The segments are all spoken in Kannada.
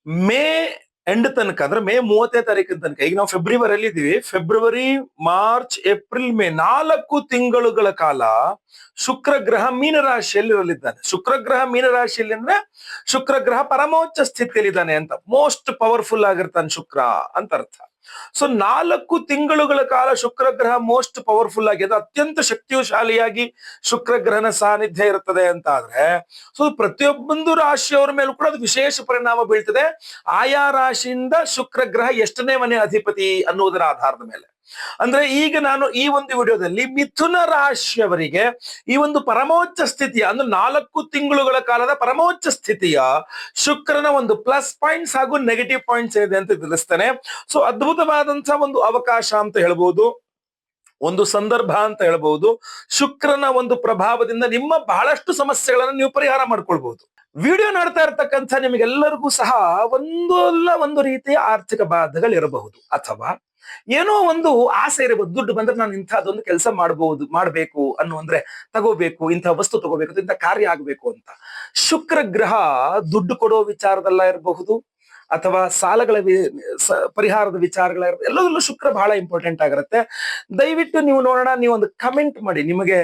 ಮೇ ಎಂಡ್ ತನಕ ಅಂದ್ರೆ ಮೇ 30ನೇ ತಾರೀಕಿನ ತನಕ, ಈಗ ನಾವು ಫೆಬ್ರವರಿಯಲ್ಲಿ ಇದೀವಿ, ಫೆಬ್ರವರಿ, ಮಾರ್ಚ್, ಏಪ್ರಿಲ್, ಮೇ 4 ತಿಂಗಳುಗಳ ಕಾಲ ಶುಕ್ರ ಗ್ರಹ ಮೀನರಾಶಿಯಲ್ಲಿ ಇರಲಿದ್ದಾನೆ. ಶುಕ್ರ ಗ್ರಹ ಮೀನರಾಶಿಯಲ್ಲಿ ಅಂದ್ರೆ ಶುಕ್ರ ಗ್ರಹ ಪರಮೋಚ್ಚ ಸ್ಥಿತಿಯಲ್ಲಿದ್ದಾನೆ ಅಂತ, ಮೋಸ್ಟ್ ಪವರ್ಫುಲ್ ಆಗಿರ್ತಾನೆ ಶುಕ್ರ ಅಂತ ಅರ್ಥ. ಸೊ 4 ತಿಂಗಳುಗಳ ಕಾಲ ಶುಕ್ರ ಗ್ರಹ ಮೋಸ್ಟ್ ಪವರ್ಫುಲ್ ಆಗಿ, ಅದು ಅತ್ಯಂತ ಶಕ್ತಿಶಾಲಿಯಾಗಿ ಶುಕ್ರ ಗ್ರಹನ ಸಾನ್ನಿಧ್ಯ ಇರುತ್ತದೆ ಅಂತ ಆದ್ರೆ, ಸೊ ಪ್ರತಿಯೊಬ್ಬೊಂದು ರಾಶಿಯವರ ಮೇಲೂ ಕೂಡ ಅದು ವಿಶೇಷ ಪರಿಣಾಮ ಬೀಳ್ತದೆ. ಆಯಾ ರಾಶಿಯಿಂದ ಶುಕ್ರ ಗ್ರಹ ಎಷ್ಟನೇ ಮನೆ ಅಧಿಪತಿ ಅನ್ನುವುದರ ಆಧಾರದ ಮೇಲೆ. ಅಂದ್ರೆ ಈಗ ನಾನು ಈ ಒಂದು ವಿಡಿಯೋದಲ್ಲಿ ಮಿಥುನ ರಾಶಿಯವರಿಗೆ ಈ ಒಂದು ಪರಮೋಚ್ಚ ಸ್ಥಿತಿಯ, ಅಂದ್ರೆ 4 ತಿಂಗಳುಗಳ ಕಾಲದ ಪರಮೋಚ್ಚ ಸ್ಥಿತಿಯ ಶುಕ್ರನ ಒಂದು ಪ್ಲಸ್ ಪಾಯಿಂಟ್ಸ್ ಹಾಗೂ ನೆಗೆಟಿವ್ ಪಾಯಿಂಟ್ಸ್ ಏನಿದೆ ಅಂತ ತಿಳಿಸ್ತೇನೆ. ಸೊ ಅದ್ಭುತವಾದಂತಹ ಒಂದು ಅವಕಾಶ ಅಂತ ಹೇಳ್ಬೋದು, ಒಂದು ಸಂದರ್ಭ ಅಂತ ಹೇಳ್ಬಹುದು. ಶುಕ್ರನ ಒಂದು ಪ್ರಭಾವದಿಂದ ನಿಮ್ಮ ಬಹಳಷ್ಟು ಸಮಸ್ಯೆಗಳನ್ನು ನೀವು ಪರಿಹಾರ ಮಾಡ್ಕೊಳ್ಬಹುದು. ವಿಡಿಯೋ ನೋಡ್ತಾ ಇರ್ತಕ್ಕಂಥ ನಿಮಗೆಲ್ಲರಿಗೂ ಸಹ ಒಂದು ರೀತಿಯ ಆರ್ಥಿಕ ಬಾಧೆಗಳಿರಬಹುದು, ಅಥವಾ ಏನೋ ಒಂದು ಆಸೆ ಇರಬಹುದು. ದುಡ್ಡು ಬಂದ್ರೆ ನಾನು ಇಂಥದ್ದೊಂದು ಕೆಲಸ ಮಾಡಬೇಕು ಅಂದ್ರೆ ತಗೋಬೇಕು, ಇಂಥ ವಸ್ತು ತಗೋಬೇಕು, ಇಂಥ ಕಾರ್ಯ ಆಗ್ಬೇಕು ಅಂತ. ಶುಕ್ರ ಗ್ರಹ ದುಡ್ಡು ಕೊಡೋ ವಿಚಾರದಲ್ಲ ಇರಬಹುದು, ಅಥವಾ ಸಾಲಗಳ ಪರಿಹಾರದ ವಿಚಾರಗಳ, ಎಲ್ಲದರಲ್ಲೂ ಶುಕ್ರ ಬಹಳ ಇಂಪಾರ್ಟೆಂಟ್ ಆಗಿರುತ್ತೆ. ದಯವಿಟ್ಟು ನೀವು ನೋಡೋಣ, ನೀವು ಒಂದು ಕಮೆಂಟ್ ಮಾಡಿ, ನಿಮಗೆ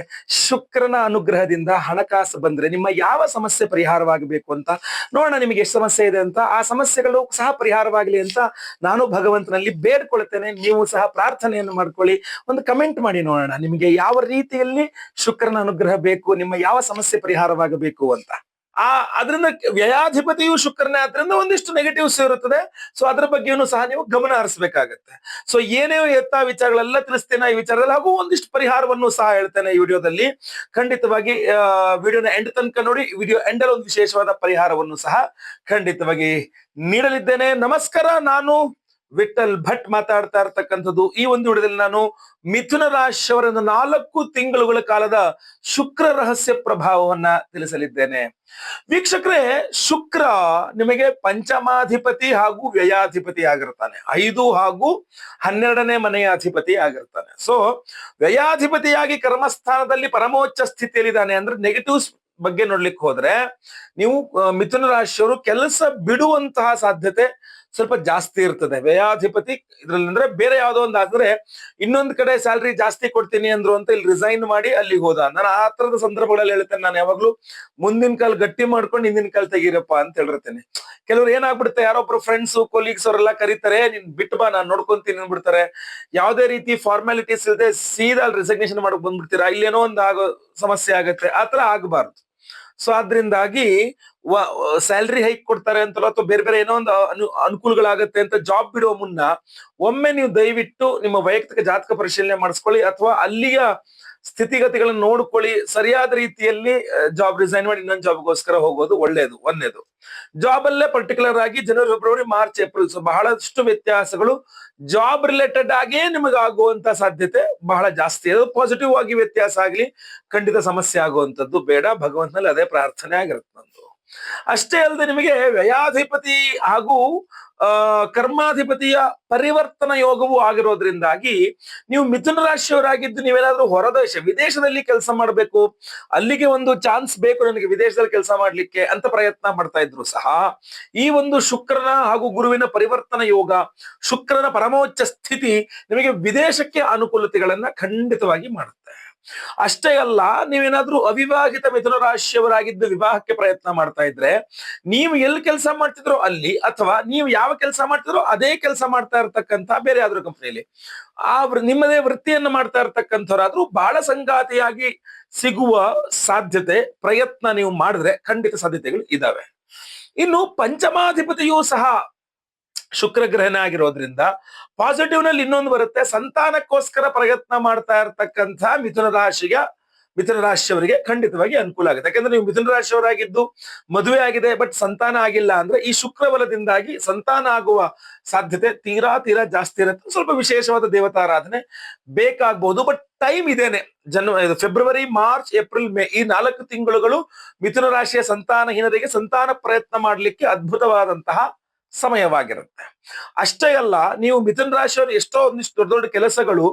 ಶುಕ್ರನ ಅನುಗ್ರಹದಿಂದ ಹಣಕಾಸು ಬಂದ್ರೆ ನಿಮ್ಮ ಯಾವ ಸಮಸ್ಯೆ ಪರಿಹಾರವಾಗಬೇಕು ಅಂತ ನೋಡೋಣ. ನಿಮಗೆ ಎಷ್ಟು ಸಮಸ್ಯೆ ಇದೆ ಅಂತ, ಆ ಸಮಸ್ಯೆಗಳು ಸಹ ಪರಿಹಾರವಾಗಲಿ ಅಂತ ನಾನು ಭಗವಂತನಲ್ಲಿ ಬೇಡ್ಕೊಳ್ತೇನೆ. ನೀವು ಸಹ ಪ್ರಾರ್ಥನೆಯನ್ನು ಮಾಡ್ಕೊಳ್ಳಿ, ಒಂದು ಕಮೆಂಟ್ ಮಾಡಿ ನೋಡೋಣ ನಿಮಗೆ ಯಾವ ರೀತಿಯಲ್ಲಿ ಶುಕ್ರನ ಅನುಗ್ರಹ ಬೇಕು, ನಿಮ್ಮ ಯಾವ ಸಮಸ್ಯೆ ಪರಿಹಾರವಾಗಬೇಕು ಅಂತ. ಅದರಿಂದ ವ್ಯಯಾಧಿಪತಿಯು ಶುಕ್ರನೇ, ಆದ್ರಿಂದ ಒಂದಿಷ್ಟು ನೆಗೆಟಿವ್ಸ್ ಇರುತ್ತದೆ. ಸೊ ಅದ್ರ ಬಗ್ಗೆಯೂ ಸಹ ನೀವು ಗಮನ ಹರಿಸಬೇಕಾಗತ್ತೆ. ಸೊ ಏನೇ ಎತ್ತ ವಿಚಾರಗಳೆಲ್ಲ ತಿಳಿಸ್ತೇನೆ ಈ ವಿಚಾರದಲ್ಲಿ, ಹಾಗೂ ಒಂದಿಷ್ಟು ಪರಿಹಾರವನ್ನು ಸಹ ಹೇಳ್ತೇನೆ ಈ ವಿಡಿಯೋದಲ್ಲಿ. ಖಂಡಿತವಾಗಿ ವಿಡಿಯೋನ ಎಂಡ್ ತನಕ ನೋಡಿ. ವಿಡಿಯೋ ಎಂಡಲ್ಲಿ ಒಂದು ವಿಶೇಷವಾದ ಪರಿಹಾರವನ್ನು ಸಹ ಖಂಡಿತವಾಗಿ ನೀಡಲಿದ್ದೇನೆ. ನಮಸ್ಕಾರ, ನಾನು ವಿಠಲ್ ಭಟ್ ಮಾತಾಡ್ತಾ ಇರ್ತಕ್ಕಂಥದ್ದು. ಈ ಒಂದು ವಿಡಿಯೋದಲ್ಲಿ ನಾನು ಮಿಥುನ ರಾಶಿಯವರ 4 ತಿಂಗಳುಗಳ ಕಾಲದ ಶುಕ್ರ ರಹಸ್ಯ ಪ್ರಭಾವವನ್ನ ತಿಳಿಸಲಿದ್ದೇನೆ. ವೀಕ್ಷಕರೇ, ಶುಕ್ರ ನಿಮಗೆ ಪಂಚಮಾಧಿಪತಿ ಹಾಗೂ ವ್ಯಯಾಧಿಪತಿ ಆಗಿರ್ತಾನೆ. 5 ಹಾಗೂ 12ನೇ ಮನೆಯ ಅಧಿಪತಿ ಆಗಿರ್ತಾನೆ. ಸೊ ವ್ಯಯಾಧಿಪತಿಯಾಗಿ ಕರ್ಮಸ್ಥಾನದಲ್ಲಿ ಪರಮೋಚ್ಚ ಸ್ಥಿತಿಯಲ್ಲಿದ್ದಾನೆ. ಅಂದ್ರೆ ನೆಗೆಟಿವ್ಸ್ ಬಗ್ಗೆ ನೋಡ್ಲಿಕ್ಕೆ ಹೋದ್ರೆ, ನೀವು ಮಿಥುನ ರಾಶಿಯವರು ಕೆಲಸ ಬಿಡುವಂತಹ ಸಾಧ್ಯತೆ ಸ್ವಲ್ಪ ಜಾಸ್ತಿ ಇರ್ತದೆ. ವ್ಯಯಾಧಿಪತಿ ಇದ್ರಲ್ಲಿ ಅಂದ್ರೆ ಬೇರೆ ಯಾವ್ದೋ ಒಂದು ಆದ್ರೆ, ಇನ್ನೊಂದ್ ಕಡೆ ಸ್ಯಾಲ್ರಿ ಜಾಸ್ತಿ ಕೊಡ್ತೀನಿ ಅಂದ್ರು ಅಂತ ಇಲ್ಲಿ ರಿಸೈನ್ ಮಾಡಿ ಅಲ್ಲಿಗೆ ಹೋದ. ನಾನು ಆ ತರದ ಸಂದರ್ಭಗಳಲ್ಲಿ ಹೇಳ್ತೇನೆ, ನಾನು ಯಾವಾಗ್ಲೂ ಮುಂದಿನ ಕಾಲ್ ಗಟ್ಟಿ ಮಾಡ್ಕೊಂಡು ಹಿಂದಿನ ಕಾಲ್ ತೆಗೀರಪ್ಪ ಅಂತ ಹೇಳಿರ್ತೇನೆ. ಕೆಲವ್ರು ಏನಾಗ್ಬಿಡುತ್ತೆ, ಯಾರೊಬ್ರು ಫ್ರೆಂಡ್ಸ್ ಕೊಲೀಗ್ಸ್ ಅವರೆಲ್ಲ ಕರೀತಾರೆ, ನೀನ್ ಬಿಟ್ಟು ಬಾ ನಾನು ನೋಡ್ಕೊಂತೀನಿ ಅಂದ್ಬಿಡ್ತಾರೆ. ಯಾವುದೇ ರೀತಿ ಫಾರ್ಮಾಲಿಟೀಸ್ ಇಲ್ಲದೆ ಸೀದಾ ರಿಸಿಗ್ನೇಷನ್ ಮಾಡಕ್ ಬಂದ್ಬಿಡ್ತೀರಾ, ಇಲ್ಲೇನೋ ಒಂದು ಆಗೋ ಸಮಸ್ಯೆ ಆಗತ್ತೆ. ಆತರ ಆಗಬಾರ್ದು. ಸೊ ಆದ್ರಿಂದಾಗಿ ಸ್ಯಾಲ್ರಿ ಹೈಕ್ ಕೊಡ್ತಾರೆ ಅಂತಲೋ ಅಥವಾ ಬೇರೆ ಬೇರೆ ಏನೋ ಒಂದು ಅನುಕೂಲಗಳಾಗತ್ತೆ ಅಂತ ಜಾಬ್ ಬಿಡುವ ಮುನ್ನ ಒಮ್ಮೆ ನೀವು ದಯವಿಟ್ಟು ನಿಮ್ಮ ವೈಯಕ್ತಿಕ ಜಾತಕ ಪರಿಶೀಲನೆ ಮಾಡಿಸ್ಕೊಳ್ಳಿ, ಅಥವಾ ಅಲ್ಲಿಯ ಸ್ಥಿತಿಗತಿಗಳನ್ನು ನೋಡ್ಕೊಳ್ಳಿ. ಸರಿಯಾದ ರೀತಿಯಲ್ಲಿ ಜಾಬ್ ರಿಸೈನ್ ಮಾಡಿ ಇನ್ನೊಂದು ಜಾಬ್ಗೋಸ್ಕರ ಹೋಗೋದು ಒಳ್ಳೇದು. ಒಂದೇದು, ಜಾಬ್ ಅಲ್ಲೇ ಪರ್ಟಿಕ್ಯುಲರ್ ಆಗಿ ಜನವರಿ, ಫೆಬ್ರವರಿ, ಮಾರ್ಚ್, ಏಪ್ರಿಲ್, ಸೊ ಬಹಳಷ್ಟು ವ್ಯತ್ಯಾಸಗಳು ಜಾಬ್ ರಿಲೇಟೆಡ್ ಆಗೇ ನಿಮಗೆ ಆಗುವಂತ ಸಾಧ್ಯತೆ ಬಹಳ ಜಾಸ್ತಿ. ಅದು ಪಾಸಿಟಿವ್ ಆಗಿ ವ್ಯತ್ಯಾಸ ಆಗ್ಲಿ, ಖಂಡಿತ ಸಮಸ್ಯೆ ಆಗುವಂತದ್ದು ಬೇಡ. ಭಗವಂತನಲ್ಲಿ ಅದೇ ಪ್ರಾರ್ಥನೆ ಆಗಿರುತ್ತೆ ನಂದು. ಅಷ್ಟೇ ಅಲ್ಲದೆ ನಿಮಗೆ ವ್ಯಯಾಧಿಪತಿ ಹಾಗೂ ಕರ್ಮಾಧಿಪತಿಯ ಪರಿವರ್ತನ ಯೋಗವೂ ಆಗಿರೋದ್ರಿಂದಾಗಿ, ನೀವು ಮಿಥುನ ರಾಶಿಯವರಾಗಿದ್ದು ನೀವೇನಾದ್ರೂ ಹೊರದೇಶ, ವಿದೇಶದಲ್ಲಿ ಕೆಲಸ ಮಾಡಬೇಕು, ಅಲ್ಲಿಗೆ ಒಂದು ಚಾನ್ಸ್ ಬೇಕು ನನಗೆ ವಿದೇಶದಲ್ಲಿ ಕೆಲಸ ಮಾಡ್ಲಿಕ್ಕೆ ಅಂತ ಪ್ರಯತ್ನ ಮಾಡ್ತಾ ಇದ್ರು ಸಹ, ಈ ಒಂದು ಶುಕ್ರನ ಹಾಗೂ ಗುರುವಿನ ಪರಿವರ್ತನ ಯೋಗ, ಶುಕ್ರನ ಪರಮೋಚ್ಚ ಸ್ಥಿತಿ ನಿಮಗೆ ವಿದೇಶಕ್ಕೆ ಅನುಕೂಲತೆಗಳನ್ನ ಖಂಡಿತವಾಗಿ ಮಾಡುತ್ತೆ. ಅಷ್ಟೇ ಅಲ್ಲ, ನೀವೇನಾದ್ರೂ ಅವಿವಾಹಿತ ಮಿಥುನ ರಾಶಿಯವರಾಗಿದ್ದು ವಿವಾಹಕ್ಕೆ ಪ್ರಯತ್ನ ಮಾಡ್ತಾ ಇದ್ರೆ, ನೀವು ಎಲ್ಲಿ ಕೆಲಸ ಮಾಡ್ತಿದ್ರೋ ಅಲ್ಲಿ, ಅಥವಾ ನೀವು ಯಾವ ಕೆಲಸ ಮಾಡ್ತಿದ್ರೋ ಅದೇ ಕೆಲಸ ಮಾಡ್ತಾ ಇರ್ತಕ್ಕಂಥ ಬೇರೆ ಯಾವ್ದಾದ್ರು ಕಂಪನಿಯಲ್ಲಿ ನಿಮ್ಮದೇ ವೃತ್ತಿಯನ್ನು ಮಾಡ್ತಾ ಇರ್ತಕ್ಕಂಥವ್ರಾದ್ರೂ ಬಹಳ ಸಂಗಾತಿಯಾಗಿ ಸಿಗುವ ಸಾಧ್ಯತೆ, ಪ್ರಯತ್ನ ನೀವು ಮಾಡಿದ್ರೆ ಖಂಡಿತ ಸಾಧ್ಯತೆಗಳು ಇದಾವೆ. ಇನ್ನು ಪಂಚಮಾಧಿಪತಿಯೂ ಸಹ ಶುಕ್ರ ಗ್ರಹಣ ಆಗಿರೋದ್ರಿಂದ ಪಾಸಿಟಿವ್ ನಲ್ಲಿ ಇನ್ನೊಂದು ಬರುತ್ತೆ, ಸಂತಾನಕ್ಕೋಸ್ಕರ ಪ್ರಯತ್ನ ಮಾಡ್ತಾ ಇರ್ತಕ್ಕಂಥ ಮಿಥುನ ರಾಶಿಯವರಿಗೆ ಖಂಡಿತವಾಗಿ ಅನುಕೂಲ ಆಗುತ್ತೆ. ಯಾಕಂದ್ರೆ ನೀವು ಮಿಥುನ ರಾಶಿಯವರಾಗಿದ್ದು ಮದುವೆ ಆಗಿದೆ ಬಟ್ ಸಂತಾನ ಆಗಿಲ್ಲ ಅಂದ್ರೆ, ಈ ಶುಕ್ರಬಲದಿಂದಾಗಿ ಸಂತಾನ ಆಗುವ ಸಾಧ್ಯತೆ ತೀರಾ ಜಾಸ್ತಿ ಇರುತ್ತೆ. ಸ್ವಲ್ಪ ವಿಶೇಷವಾದ ದೇವತಾರಾಧನೆ ಬೇಕಾಗಬಹುದು, ಬಟ್ ಟೈಮ್ ಇದೇನೆ. ಫೆಬ್ರವರಿ, ಮಾರ್ಚ್, ಏಪ್ರಿಲ್, ಮೇ ಈ 4 ತಿಂಗಳುಗಳು ಮಿಥುನ ರಾಶಿಯ ಸಂತಾನಹೀನರಿಗೆ ಸಂತಾನ ಪ್ರಯತ್ನ ಮಾಡಲಿಕ್ಕೆ ಅದ್ಭುತವಾದಂತಹ ಸಮಯವಾಗಿರುತ್ತೆ. ಅಷ್ಟೇ ಅಲ್ಲ, ನೀವು ಮಿಥುನ ರಾಶಿಯವರು ಎಷ್ಟೋ ಒಂದಿಷ್ಟು ದೊಡ್ಡ ದೊಡ್ಡ ಕೆಲಸಗಳು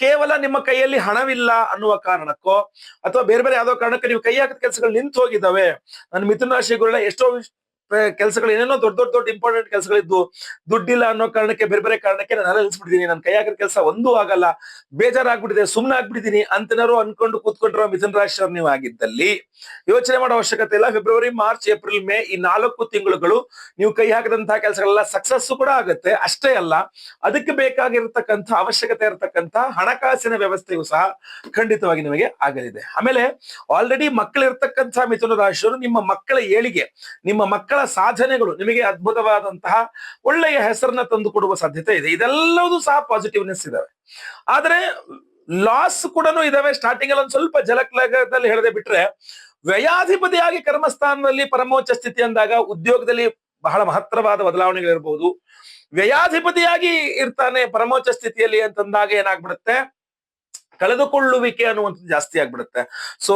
ಕೇವಲ ನಿಮ್ಮ ಕೈಯಲ್ಲಿ ಹಣವಿಲ್ಲ ಅನ್ನುವ ಕಾರಣಕ್ಕೋ, ಅಥವಾ ಬೇರೆ ಬೇರೆ ಯಾವ್ದೋ ಕಾರಣಕ್ಕೆ ನೀವು ಕೈ ಹಾಕಿದ ಕೆಲಸಗಳು ನಿಂತು ಹೋಗಿದ್ದಾವೆ. ನಾನು ಮಿಥುನ ರಾಶಿಗಳ ಎಷ್ಟೋ ಕೆಲಸಗಳು ಏನೇನೋ ದೊಡ್ಡ ದೊಡ್ಡ ದೊಡ್ಡ ಇಂಪಾರ್ಟೆಂಟ್ ಕೆಲಸಗಳಿದ್ದು ದುಡ್ಡಿಲ್ಲ ಅನ್ನೋ ಕಾರಣಕ್ಕೆ ಬೇರೆ ಬೇರೆ ಕಾರಣಕ್ಕೆ ನಾನು ನಿಲ್ಸ್ಬಿಟ್ಟಿದ್ದೀನಿ, ನನ್ನ ಕೈ ಹಾಕಿದ ಕೆಲಸ ಒಂದೂ ಆಗಲ್ಲ, ಬೇಜಾರಾಗ್ಬಿಟ್ಟಿದೆ, ಸುಮ್ಮನೆ ಆಗ್ಬಿಟ್ಟಿದ್ದೀನಿ ಅಂತನಾರು ಅನ್ಕೊಂಡು ಕೂತ್ಕೊಂಡಿರೋ ಮಿಥುನ ರಾಶಿಯವ್ರು ನೀವು ಆಗಿದ್ದಲ್ಲಿ ಯೋಚನೆ ಮಾಡೋ ಅವಶ್ಯಕತೆ ಇಲ್ಲ. ಫೆಬ್ರವರಿ, ಮಾರ್ಚ್, ಏಪ್ರಿಲ್, ಮೇ ಈ 4 ತಿಂಗಳುಗಳು ನೀವು ಕೈ ಹಾಕಿದಂತಹ ಕೆಲಸಗಳೆಲ್ಲ ಸಕ್ಸಸ್ ಕೂಡ ಆಗುತ್ತೆ. ಅಷ್ಟೇ ಅಲ್ಲ, ಅದಕ್ಕೆ ಬೇಕಾಗಿರ್ತಕ್ಕಂಥ ಅವಶ್ಯಕತೆ ಇರತಕ್ಕಂಥ ಹಣಕಾಸಿನ ವ್ಯವಸ್ಥೆಯು ಸಹ ಖಂಡಿತವಾಗಿ ನಿಮಗೆ ಆಗಲಿದೆ. ಆಮೇಲೆ ಆಲ್ರೆಡಿ ಮಕ್ಕಳಿರ್ತಕ್ಕಂಥ ಮಿಥುನ ರಾಶಿಯವರು ನಿಮ್ಮ ಮಕ್ಕಳ ಏಳಿಗೆ, ನಿಮ್ಮ ಮಕ್ಕಳ ಸಾಧನೆಗಳು ನಿಮಗೆ ಅದ್ಭುತವಾದಂತಹ ಒಳ್ಳೆಯ ಹೆಸರನ್ನ ತಂದು ಕೊಡುವ ಸಾಧ್ಯತೆ ಇದೆ. ಇದೆಲ್ಲವೂ ಸಹ ಪಾಸಿಟಿವ್ನೆಸ್ ಇದಾವೆ. ಆದ್ರೆ ಲಾಸ್ ಕೂಡ ಇದಾವೆ. ಸ್ಟಾರ್ಟಿಂಗ್ ಅಲ್ಲಿ ಒಂದು ಸ್ವಲ್ಪ ಜಲಕ್ಲಗದಲ್ಲಿ ಹೇಳದೆ ಬಿಟ್ರೆ, ವ್ಯಯಾಧಿಪತಿಯಾಗಿ ಕರ್ಮಸ್ಥಾನದಲ್ಲಿ ಪರಮೋಚ್ಚ ಸ್ಥಿತಿ ಅಂದಾಗ ಉದ್ಯೋಗದಲ್ಲಿ ಬಹಳ ಮಹತ್ತರವಾದ ಬದಲಾವಣೆಗಳಿರ್ಬಹುದು. ವ್ಯಯಾಧಿಪತಿಯಾಗಿ ಇರ್ತಾನೆ ಪರಮೋಚ್ಚ ಸ್ಥಿತಿಯಲ್ಲಿ ಅಂತಂದಾಗ ಏನಾಗ್ಬಿಡುತ್ತೆ, ಕಳೆದುಕೊಳ್ಳುವಿಕೆ ಅನ್ನುವಂಥದ್ದು ಜಾಸ್ತಿ ಆಗ್ಬಿಡುತ್ತೆ. ಸೊ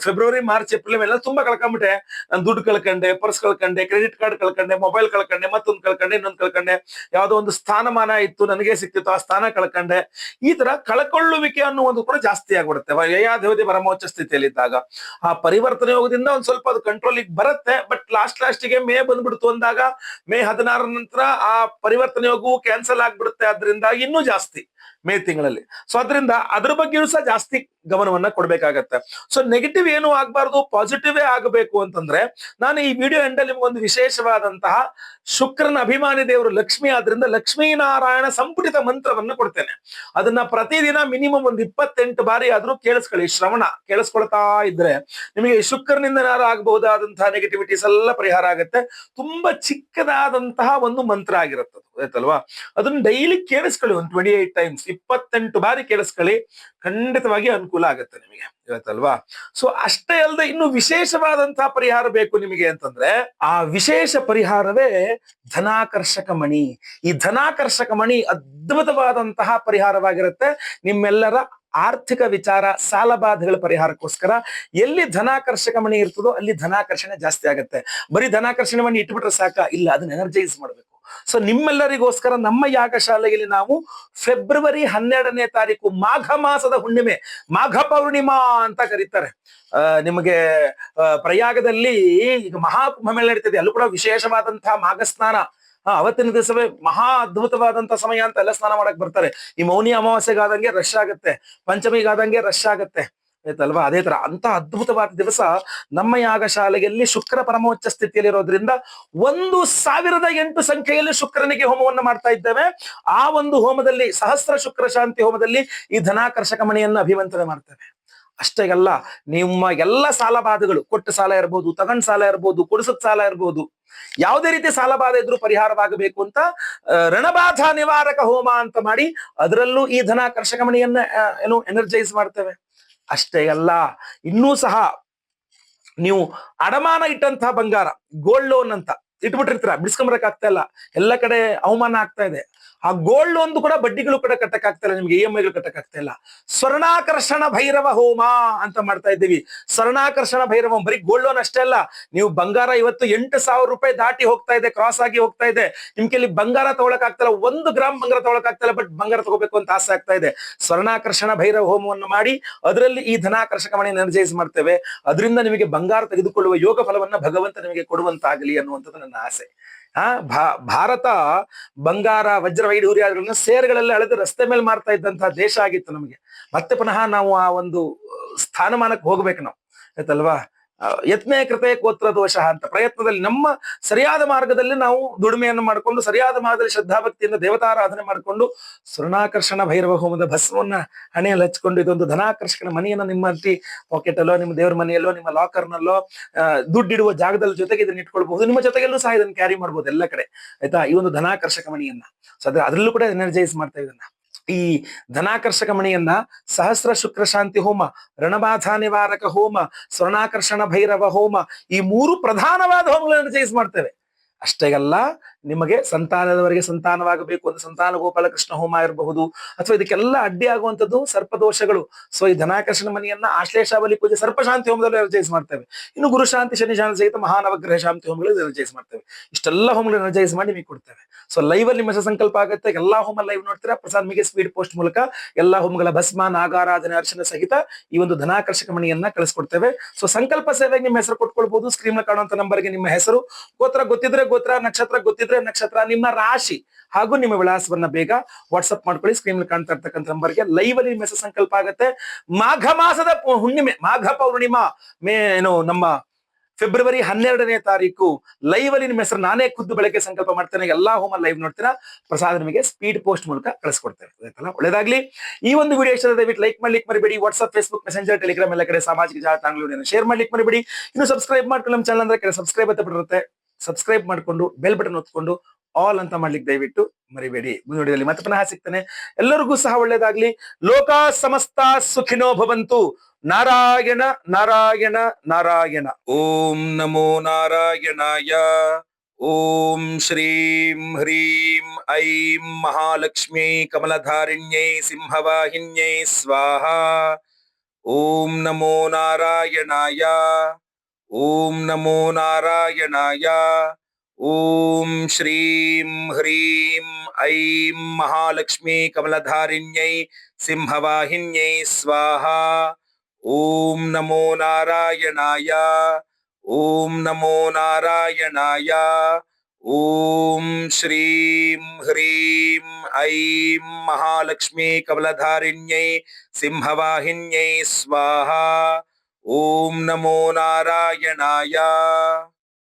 ಫೆಬ್ರವರಿ, ಮಾರ್ಚ್, ಏಪ್ರಿಲ್ ಎಲ್ಲ ತುಂಬಾ ಕಳ್ಕೊಂಡ್ಬಿಟ್ಟೆ, ನಾನು ದುಡ್ಡು ಕಳ್ಕೊಂಡೆ, ಪರ್ಸ್ ಕಳ್ಕೊಂಡೆ, ಕ್ರೆಡಿಟ್ ಕಾರ್ಡ್ ಕಳ್ಕೊಂಡೆ, ಮೊಬೈಲ್ ಕಳ್ಕೊಂಡೆ, ಮತ್ತೊಂದು ಕಳ್ಕೊಂಡೆ, ಇನ್ನೊಂದು ಕಳ್ಕೊಂಡೆ, ಯಾವುದೋ ಒಂದು ಸ್ಥಾನಮಾನ ಇತ್ತು ನನಗೆ ಸಿಕ್ತಿತ್ತು, ಆ ಸ್ಥಾನ ಕಳ್ಕೊಂಡೆ. ಈ ತರ ಕಳ್ಕೊಳ್ಳುವಿಕೆ ಅನ್ನುವುದು ಕೂಡ ಜಾಸ್ತಿ ಆಗ್ಬಿಡುತ್ತೆ ವ್ಯಯಾಧಿಪತಿ ಪರಮೋಚ್ಚ ಸ್ಥಿತಿಯಲ್ಲಿ ಇದ್ದಾಗ. ಆ ಪರಿವರ್ತನೆ ಹೋಗೋದ್ರಿಂದ ಒಂದ್ ಸ್ವಲ್ಪ ಅದು ಕಂಟ್ರೋಲಿಗೆ ಬರುತ್ತೆ. ಬಟ್ ಲಾಸ್ಟ್ಗೆ ಮೇ ಬಂದ್ಬಿಡ್ತು ಅಂದಾಗ, ಮೇ 16 ನಂತರ ಆ ಪರಿವರ್ತನೆ ಹೋಗು ಕ್ಯಾನ್ಸಲ್ ಆಗ್ಬಿಡುತ್ತೆ. ಆದ್ರಿಂದ ಇನ್ನೂ ಜಾಸ್ತಿ ಮೇ ತಿಂಗಳಲ್ಲಿ. ಸೊ ಅದರಿಂದ ಅದ್ರ ಬಗ್ಗೆಯೂ ಸಹ ಜಾಸ್ತಿ ಗಮನವನ್ನ ಕೊಡ್ಬೇಕಾಗತ್ತೆ. ಸೊ ನೆಗೆಟಿವ್ ಏನು ಆಗ್ಬಾರ್ದು, ಪಾಸಿಟಿವೇ ಆಗಬೇಕು ಅಂತಂದ್ರೆ, ನಾನು ಈ ವಿಡಿಯೋ ಎಂಡಲ್ಲಿ ನಿಮ್ಗೊಂದು ವಿಶೇಷವಾದಂತಹ ಶುಕ್ರನ ಅಭಿಮಾನಿ ದೇವರು ಲಕ್ಷ್ಮಿ ಆದ್ರಿಂದ ಲಕ್ಷ್ಮೀನಾರಾಯಣ ಸಂಪುಟಿತ ಮಂತ್ರವನ್ನ ಕೊಡ್ತೇನೆ. ಅದನ್ನ ಪ್ರತಿದಿನ ಮಿನಿಮಮ್ ಒಂದು 28 ಬಾರಿ ಆದ್ರೂ ಕೇಳಿಸ್ಕೊಳ್ಳಿ. ಶ್ರವಣ ಕೇಳಿಸ್ಕೊಳ್ತಾ ಇದ್ರೆ ನಿಮಗೆ ಶುಕ್ರನಿಂದ ಏನಾರು ಆಗಬಹುದಾದಂತಹ ನೆಗೆಟಿವಿಟೀಸ್ ಎಲ್ಲ ಪರಿಹಾರ ಆಗುತ್ತೆ. ತುಂಬಾ ಚಿಕ್ಕದಾದಂತಹ ಒಂದು ಮಂತ್ರ ಆಗಿರುತ್ತೆ, ಆಯ್ತಲ್ವಾ? ಅದನ್ನ ಡೈಲಿ ಕೇಳಿಸ್ಕೊಳ್ಳಿ, ಒಂದು 28 ಟೈಮ್ಸ್ 28 ಬಾರಿ ಕೇಳಿಸ್ಕೊಳ್ಳಿ, ಖಂಡಿತವಾಗಿ ಅನುಕೂಲ ಆಗುತ್ತೆ ನಿಮಗೆ, ಇವತ್ತಲ್ವಾ? ಸೊ ಅಷ್ಟೇ ಅಲ್ಲದೆ ಇನ್ನು ವಿಶೇಷವಾದಂತಹ ಪರಿಹಾರ ಬೇಕು ನಿಮಗೆ ಅಂತಂದ್ರೆ, ಆ ವಿಶೇಷ ಪರಿಹಾರವೇ ಧನಾಕರ್ಷಕ ಮಣಿ. ಈ ಧನಾಕರ್ಷಕ ಮಣಿ ಅದ್ಭುತವಾದಂತಹ ಪರಿಹಾರವಾಗಿರುತ್ತೆ. ನಿಮ್ಮೆಲ್ಲರ ಆರ್ಥಿಕ ವಿಚಾರ, ಸಾಲ ಬಾಧೆಗಳ ಪರಿಹಾರಕ್ಕೋಸ್ಕರ ಎಲ್ಲಿ ಧನಾಕರ್ಷಕ ಮಣಿ ಇರ್ತದೋ ಅಲ್ಲಿ ಧನಾಕರ್ಷಣೆ ಜಾಸ್ತಿ ಆಗುತ್ತೆ. ಬರೀ ಧನಾಕರ್ಷಣೆ ಮಣಿ ಇಟ್ಬಿಟ್ರೆ ಸಾಕ? ಇಲ್ಲ, ಅದನ್ನ ಎನರ್ಜೈಸ್ ಮಾಡ್ಬೇಕು. ಸೊ ನಿಮ್ಮೆಲ್ಲರಿಗೋಸ್ಕರ ನಮ್ಮ ಯಾಗಶಾಲೆಯಲ್ಲಿ ನಾವು ಫೆಬ್ರವರಿ 12ನೇ ತಾರೀಕು ಮಾಘ ಮಾಸದ ಹುಣ್ಣಿಮೆ, ಮಾಘ ಪೌರ್ಣಿಮಾ ಅಂತ ಕರೀತಾರೆ. ನಿಮಗೆ ಪ್ರಯಾಗದಲ್ಲಿ ಈಗ ಮಹಾಕುಂಭಮೇಳ ನಡೀತಿದೆ, ಅಲ್ಲೂ ಕೂಡ ವಿಶೇಷವಾದಂತಹ ಮಾಘ ಸ್ನಾನ. ಅವತ್ತಿನ ದಿವಸವೇ ಮಹಾ ಅದ್ಭುತವಾದಂತಹ ಸಮಯ ಅಂತ ಎಲ್ಲ ಸ್ನಾನ ಮಾಡಕ್ ಬರ್ತಾರೆ. ಈ ಮೌನಿ ಅಮಾವಾಸ್ಯೆಗಾದಂಗೆ ರಶ್ ಆಗುತ್ತೆ, ಪಂಚಮಿಗಾದಂಗೆ ರಶ್ ಆಗುತ್ತೆ, ಆಯ್ತಲ್ವಾ? ಅದೇ ತರ ಅಂತ ಅದ್ಭುತವಾದ ದಿವಸ ನಮ್ಮ ಯಾಗಶಾಲೆಯಲ್ಲಿ ಶುಕ್ರ ಪರಮೋಚ್ಚ ಸ್ಥಿತಿಯಲ್ಲಿರೋದ್ರಿಂದ 1008 ಸಂಖ್ಯೆಯಲ್ಲಿ ಶುಕ್ರನಿಗೆ ಹೋಮವನ್ನು ಮಾಡ್ತಾ ಇದ್ದೇವೆ. ಆ ಒಂದು ಹೋಮದಲ್ಲಿ, ಸಹಸ್ರ ಶುಕ್ರ ಶಾಂತಿ ಹೋಮದಲ್ಲಿ, ಈ ಧನಾಕರ್ಷಕ ಮಣಿಯನ್ನು ಅಭಿಮಂತ್ರಣೆ ಮಾಡ್ತೇವೆ. ಅಷ್ಟೇ ಅಲ್ಲ, ನಿಮ್ಮ ಎಲ್ಲ ಸಾಲ ಬಾಧೆಗಳು, ಕೊಟ್ಟ ಸಾಲ ಇರ್ಬೋದು, ತಗೊಂಡ್ ಸಾಲ ಇರ್ಬೋದು, ಕೊಡಿಸದ ಸಾಲ ಇರ್ಬೋದು, ಯಾವುದೇ ರೀತಿ ಸಾಲ ಬಾಧೆ ಇದ್ರೂ ಪರಿಹಾರವಾಗಬೇಕು ಅಂತ ರಣಬಾಧ ನಿವಾರಕ ಹೋಮ ಅಂತ ಮಾಡಿ ಅದರಲ್ಲೂ ಈ ಧನಾಕರ್ಷಕ ಮಣಿಯನ್ನ ಎನರ್ಜೈಸ್ ಮಾಡ್ತೇವೆ. ಅಷ್ಟೇ ಅಲ್ಲ, ಇನ್ನೂ ಸಹ ನೀವು ಅಡಮಾನ ಇಟ್ಟಂತಹ ಬಂಗಾರ, ಗೋಲ್ಡ್ ಲೋನ್ ಅಂತ ಇಟ್ಬಿಟ್ಟಿರ್ತೀರ, ಬಿಡಿಸ್ಕೊಂಬರಕ್ ಆಗ್ತಾ ಇಲ್ಲ, ಎಲ್ಲ ಕಡೆ ಅವಮಾನ ಆಗ್ತಾ ಇದೆ. ಆ ಗೋಲ್ಡ್ ಲೋನ್ ಕೂಡ ಬಡ್ಡಿಗಳು ಕೂಡ ಕಟ್ಟಕ್ಕಾಗ್ತಾ ಇಲ್ಲ, ನಿಮ್ಗೆ EMI ಗಳು ಕಟ್ಟಕ್ಕಾಗ್ತಾ ಇಲ್ಲ. ಸ್ವರ್ಣಾಕರ್ಷಣ ಭೈರವ ಹೋಮ ಅಂತ ಮಾಡ್ತಾ ಇದ್ದೀವಿ. ಸ್ವರ್ಣಾಕರ್ಷಣ ಭೈರವ ಹೋಮ ಬರೀ ಗೋಲ್ಡ್ ಲೋನ್ ಅಷ್ಟೇ ಅಲ್ಲ, ನೀವು ಬಂಗಾರ ಇವತ್ತು 8,000 ರೂಪಾಯಿ ದಾಟಿ ಹೋಗ್ತಾ ಇದೆ, ಕ್ರಾಸ್ ಆಗಿ ಹೋಗ್ತಾ ಇದೆ, ನಿಮ್ ಕೈಲಿ ಬಂಗಾರ ತಗೊಳಕ್ ಆಗ್ತಾ ಇಲ್ಲ, 1 ಗ್ರಾಮ್ ಬಂಗಾರ ತಗೊಳಕ್ ಆಗ್ತಾ ಇಲ್ಲ, ಬಟ್ ಬಂಗಾರ ತಗೋಬೇಕು ಅಂತ ಆಸೆ ಆಗ್ತಾ ಇದೆ. ಸ್ವರ್ಣಾಕರ್ಷಣ ಭೈರವ ಹೋಮವನ್ನು ಮಾಡಿ ಅದರಲ್ಲಿ ಈ ಧನಾಕರ್ಷಕ ಮಣಿ ಎನರ್ಜೈಸ್ ಮಾಡ್ತೇವೆ. ಅದರಿಂದ ನಿಮಗೆ ಬಂಗಾರ ತೆಗೆದುಕೊಳ್ಳುವ ಯೋಗ ಫಲವನ್ನ ಭಗವಂತ ನಿಮಗೆ ಕೊಡುವಂತಾಗಲಿ ಅನ್ನುವಂಥದ್ದು ನನ್ನ ಆಸೆ. ಭಾರತ ಬಂಗಾರ, ವಜ್ರ, ವೈಢೂರ್ಯಗಳನ್ನ ಸೇರ್ಗಳಲ್ಲಿ ಅಳೆದು ರಸ್ತೆ ಮೇಲೆ ಮಾಡ್ತಾ ಇದ್ದಂತಹ ದೇಶ ಆಗಿತ್ತು ನಮಗೆ. ಮತ್ತೆ ಪುನಃ ನಾವು ಆ ಒಂದು ಸ್ಥಾನಮಾನಕ್ಕೆ ಹೋಗ್ಬೇಕು ನಾವು, ಆಯ್ತಲ್ವಾ? ಯತ್ನೇ ಕೃತೆ ಕೋತ್ರ ದೋಷ ಅಂತ ಪ್ರಯತ್ನದಲ್ಲಿ ನಮ್ಮ ಸರಿಯಾದ ಮಾರ್ಗದಲ್ಲಿ ನಾವು ದುಡಿಮೆಯನ್ನು ಮಾಡಿಕೊಂಡು, ಸರಿಯಾದ ಮಾರ್ಗದಲ್ಲಿ ಶ್ರದ್ಧಾಭಕ್ತಿಯಿಂದ ದೇವತಾರಾಧನೆ ಮಾಡಿಕೊಂಡು, ಸ್ವರ್ಣಾಕರ್ಷಣ ಭೈರವ ಹೋಮದ ಭಸ್ಮವನ್ನ ಹಣೆಯಲ್ಲಿ ಹಚ್ಕೊಂಡು, ಇದೊಂದು ಧನಾಕರ್ಷಣ ಮನೆಯನ್ನ ನಿಮ್ಮ ಪಾಕೆಟ್ ಅಲ್ಲೋ, ನಿಮ್ಮ ದೇವ್ರ ಮನೆಯಲ್ಲೋ, ನಿಮ್ಮ ಲಾಕರ್ನಲ್ಲೋ, ದುಡ್ಡಿಡುವ ಜಾಗದಲ್ಲಿ ಜೊತೆಗೆ ಇದನ್ನ ಇಟ್ಕೊಳ್ಬಹುದು. ನಿಮ್ಮ ಜೊತೆಗೆಲ್ಲೂ ಸಹ ಇದನ್ನ ಕ್ಯಾರಿ ಮಾಡ್ಬೋದು ಎಲ್ಲ ಕಡೆ, ಆಯ್ತಾ? ಈ ಒಂದು ಧನಾಕರ್ಷಕ ಮಣಿಯನ್ನ. ಸೊ ಅದ್ರಲ್ಲೂ ಕೂಡ ಎನರ್ಜೈಸ್ ಮಾಡ್ತಾ ಇದನ್ನ. ಈ ಧನಾಕರ್ಷಕ ಮಣಿಯನ್ನ ಸಹಸ್ರ ಶುಕ್ರ ಶಾಂತಿ ಹೋಮ, ರಣಬಾಧ ನಿವಾರಕ ಹೋಮ, ಸ್ವರ್ಣಾಕರ್ಷಣ ಭೈರವ ಹೋಮ, ಈ 3 ಪ್ರಧಾನವಾದ ಹೋಮಗಳನ್ನು ಎನರ್ಜೈಸ್ ಮಾಡ್ತೇವೆ. ಅಷ್ಟೇ ಅಲ್ಲ, ನಿಮಗೆ ಸಂತಾನದವರೆಗೆ ಸಂತಾನವಾಗಬೇಕು ಅಂತ ಸಂತಾನ ಗೋಪಾಲ ಕೃಷ್ಣ ಹೋಮ ಇರಬಹುದು, ಅಥವಾ ಇದಕ್ಕೆಲ್ಲ ಅಡ್ಡಿ ಆಗುವಂತದ್ದು ಸರ್ಪದೋಷಗಳು. ಸೊ ಈ ಧನಾಕರ್ಷಣ ಮನೆಯನ್ನ ಆಶ್ಲೇಷಾವಲಿ ಪೂಜೆ ಸರ್ಪಶಾಂತಿ ಹೋಮದಲ್ಲಿ ಎನರ್ಜೈಸ್ ಮಾಡ್ತೇವೆ. ಇನ್ನು ಗುರು ಶಾಂತಿ ಶನಿ ಶಾಂತಿ ಸಹಿತ ಮಹಾನವಗ್ರಹ ಶಾಂತಿ ಹೋಮಗಳು ಎನರ್ಜೈಸ್ ಮಾಡ್ತೇವೆ. ಇಷ್ಟೆಲ್ಲ ಹೋಮಗಳು ಎನರ್ಜೈಸ್ ಮಾಡಿ ನಿಮಗೆ ಕೊಡ್ತೇವೆ. ಸೊ ಲೈವ್ ಅಲ್ಲಿ ನಿಮ್ಮ ಸಂಕಲ್ಪ ಆಗುತ್ತೆ. ಎಲ್ಲಾ ಹೋಮ ಲೈವ್ ನೋಡ್ತೀರಾ, ಪ್ರಸಾದ್ ನಿಮಗೆ ಸ್ಪೀಡ್ ಪೋಸ್ಟ್ ಮೂಲಕ ಎಲ್ಲಾ ಹೋಮಗಳ ಭಸ್ಮ ನಾಗಾರಾಧನೆ ಅರ್ಚನೆ ಸಹಿತ ಈ ಒಂದು ಧನಾಕರ್ಷಕ ಮಣಿಯನ್ನ ಕಳಿಸ್ಕೊಡ್ತೇವೆ. ಸೊ ಸಂಕಲ್ಪ ಸೇವೆಗೆ ನಿಮ್ಮ ಹೆಸರು ಕೊಟ್ಕೊಳ್ಬಹುದು. ಸ್ಕ್ರೀನ್ ಕಾಣುವಂತ ನಂಬರ್ಗೆ ನಿಮ್ಮ ಹೆಸರು, ಗೋತ್ರ ಗೊತ್ತಿದ್ರೆ ಗೋತ್ರ, ನಕ್ಷತ್ರ ಗೊತ್ತಿದ್ರೆ ನಕ್ಷತ್ರ, ನಿಮ್ಮ ರಾಶಿ ಹಾಗೂ ನಿಮ್ಮ ವಿಳಾಸವನ್ನ ಬೇಗ ವಾಟ್ಸ್ಆಪ್ ಮಾಡ್ಕೊಳ್ಳಿ. ಸ್ಕ್ರೀನ್ ಕಾಣ್ತಾ ಇರ್ತಕ್ಕಂಥ ನಂಬರ್ಗೆ. ಲೈವ್ ಅಲ್ಲಿ ನಿಮ್ಮ ಹೆಸರು ಸಂಕಲ್ಪ ಆಗುತ್ತೆ. ಮಾಘ ಮಾಸದ ಹುಣ್ಣಿಮೆ, ಮಾಘ ಪೌರ್ಣಿಮಾ ನಮ್ಮ ಫೆಬ್ರವರಿ 12ನೇ ತಾರೀಕು ಲೈವ್ ಅಲ್ಲಿ ನಿಮ್ಮ ಹೆಸರು ನಾನೇ ಖುದ್ದು ಬೆಳಗ್ಗೆ ಸಂಕಲ್ಪ ಮಾಡ್ತೇನೆ. ಎಲ್ಲಾ ಹೋಮ ಲೈವ್ ನೋಡ್ತೀರಾ, ಪ್ರಸಾದ ನಿಮಗೆ ಸ್ಪೀಡ್ ಪೋಸ್ಟ್ ಮೂಲಕ ಕಳಿಸ್ಕೊಡ್ತೇವೆ. ಆಯ್ತಲ್ಲ, ಒಳ್ಳೇದಾಗ್ಲಿ. ಈ ಒಂದು ವಿಡಿಯೋ ಇಷ್ಟ ದಯವಿಟ್ಟು ಲೈಕ್ ಮಾಡ್ಲಿಕ್ಕೆ ಮರಿಬೇಡಿ. ವಾಟ್ಸ್ಆಪ್, ಫೇಸ್ಬುಕ್, ಮೆಸೆಂಜರ್, ಟೆಲಿಗ್ರಾಮ್ ಎಲ್ಲ ಕಡೆ ಸಾಮಾಜಿಕ ಜಾಲತಾಣಗಳನ್ನು ಶೇರ್ ಮಾಡ್ಲಿಕ್ಕೆ ಮರಿಬೇಡಿ. ಇನ್ನು ಸಬ್ಸ್ಕ್ರೈಬ್ ಮಾಡ್ಕೊಂಡು ನಮ್ಮ ಚಾನಲ್ ಅಂದ್ರೆ ಸಬ್ಸ್ಕ್ರೈಬ್ ಅಂತ ಬಿಟ್ಟಿರುತ್ತೆ, ಸಬ್ಸ್ಕ್ರೈಬ್ ಮಾಡ್ಕೊಂಡು ಬೆಲ್ ಬಟನ್ ಒತ್ಕೊಂಡು ಆಲ್ ಅಂತ ಮಾಡ್ಲಿಕ್ಕೆ ದಯವಿಟ್ಟು ಮರಿಬೇಡಿ. ಮುಂದಿನ ವಿಡಿಯೋದಲ್ಲಿ ಮತ್ತೆ ಪುನಃ ಸಿಗ್ತಾನೆ. ಎಲ್ಲರಿಗೂ ಸಹ ಒಳ್ಳೇದಾಗ್ಲಿ. ಲೋಕ ಸಮಸ್ತ ಸುಖಿನೋ ಭವಂತು. ನಾರಾಯಣ ನಾರಾಯಣ ನಾರಾಯಣ. ಓಂ ನಮೋ ನಾರಾಯಣಾಯ. ಓಂ ಶ್ರೀಂ ಹ್ರೀಂ ಐಂ ಮಹಾಲಕ್ಷ್ಮೀ ಕಮಲಧಾರಿಣ್ಯೈ ಸಿಂಹವಾಹಿನ್ಯೈ ಸ್ವಾಹ. ಓಂ ನಮೋ ನಾರಾಯಣಾಯ. ಓಂ ನಮೋ ನಾರಾಯಣಾಯ. ಓಂ ಶ್ರೀಂ ಹ್ರೀಂ ಐಂ ಮಹಾಲಕ್ಷ್ಮೀ ಕಮಲಧಾರಿಣ್ಯೈ ಸಿಂಹವಾಹಿನ್ಯೈ ಸ್ವಾಹ. ಓಂ ನಮೋ ನಾರಾಯಣಾಯ. ಓಂ ನಮೋ ನಾರಾಯಣಾಯ. ಓಂ ಶ್ರೀಂ ಹ್ರೀಂ ಐಂ ಮಹಾಲಕ್ಷ್ಮೀ ಕಮಲಧಾರಿಣ್ಯೈ ಸಿಂಹವಾಹಿನ್ಯೈ ಸ್ವಾಹ. ಓಂ ನಮೋ ನಾರಾಯಣಾಯ.